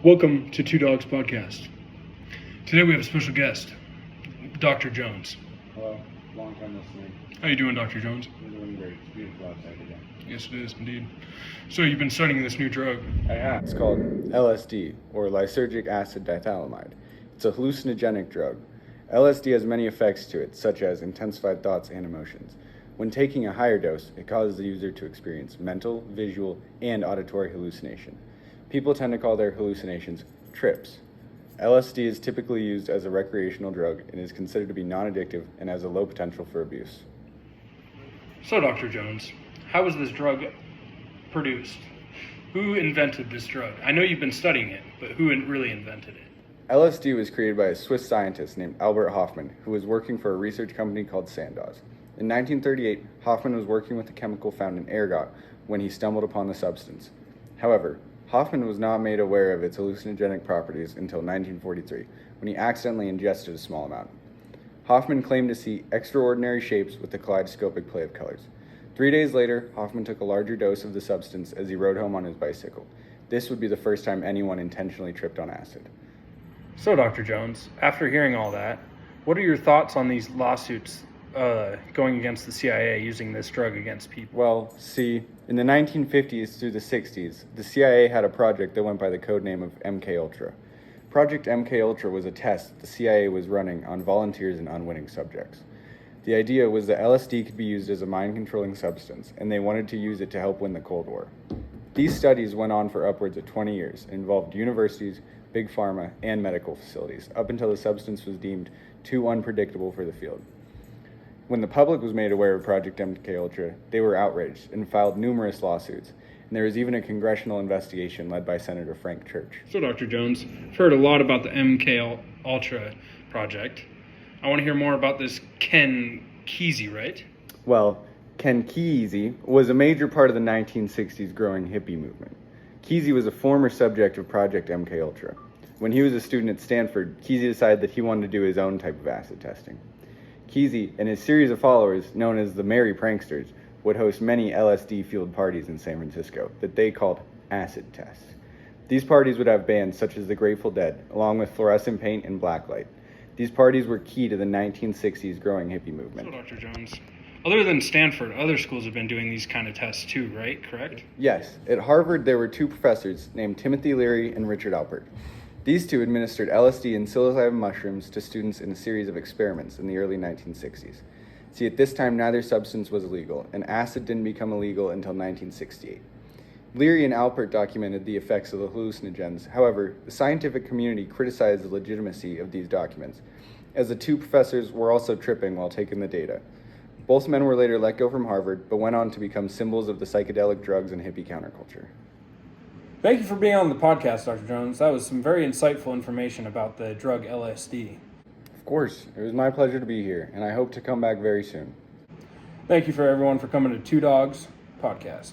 Welcome to Two Dogs Podcast. Today we have a special guest, Dr. Jones. Hello, long time listening. How you doing, Dr. Jones? I'm doing great. It's beautiful outside today. Yes, it is, indeed. So you've been studying this new drug. I have. It's called LSD, or lysergic acid dithylamide. It's a hallucinogenic drug. LSD has many effects to it, such as intensified thoughts and emotions. When taking a higher dose, it causes the user to experience mental, visual, and auditory hallucination. People tend to call their hallucinations trips. LSD is typically used as a recreational drug and is considered to be non-addictive and has a low potential for abuse. So, Dr. Jones, how was this drug produced? Who invented this drug? I know you've been studying it, but who really invented it? LSD was created by a Swiss scientist named Albert Hofmann, who was working for a research company called Sandoz. In 1938, Hofmann was working with a chemical found in ergot when he stumbled upon the substance. However, Hofmann was not made aware of its hallucinogenic properties until 1943, when he accidentally ingested a small amount. Hofmann claimed to see extraordinary shapes with the kaleidoscopic play of colors. 3 days later, Hofmann took a larger dose of the substance as he rode home on his bicycle. This would be the first time anyone intentionally tripped on acid. So, Dr. Jones, after hearing all that, what are your thoughts on these lawsuits going against the CIA using this drug against people? Well, see, in the 1950s through the 60s, the CIA had a project that went by the codename of MKUltra. Project MKUltra was a test the CIA was running on volunteers and unwitting subjects. The idea was that LSD could be used as a mind-controlling substance, and they wanted to use it to help win the Cold War. These studies went on for upwards of 20 years and involved universities, big pharma, and medical facilities, up until the substance was deemed too unpredictable for the field. When the public was made aware of Project MKUltra, they were outraged and filed numerous lawsuits, and there was even a congressional investigation led by Senator Frank Church. So, Dr. Jones, I've heard a lot about the MK Ultra project. I want to hear more about this Ken Kesey, right? Well, Ken Kesey was a major part of the 1960s growing hippie movement. Kesey was a former subject of Project MKUltra. When he was a student at Stanford, Kesey decided that he wanted to do his own type of acid testing. Kesey and his series of followers, known as the Merry Pranksters, would host many LSD-fueled parties in San Francisco that they called acid tests. These parties would have bands such as the Grateful Dead, along with fluorescent paint and blacklight. These parties were key to the 1960s growing hippie movement. So, Dr. Jones, other than Stanford, other schools have been doing these kind of tests too, right? Correct? Yes. At Harvard, there were two professors named Timothy Leary and Richard Alpert. These two administered LSD and psilocybin mushrooms to students in a series of experiments in the early 1960s. See, at this time, neither substance was illegal, and acid didn't become illegal until 1968. Leary and Alpert documented the effects of the hallucinogens. However, the scientific community criticized the legitimacy of these documents, as the two professors were also tripping while taking the data. Both men were later let go from Harvard, but went on to become symbols of the psychedelic drugs and hippie counterculture. Thank you for being on the podcast, Dr. Jones. That was some very insightful information about the drug LSD. Of course, it was my pleasure to be here, and I hope to come back very soon. Thank you for everyone for coming to Two Dogs Podcast.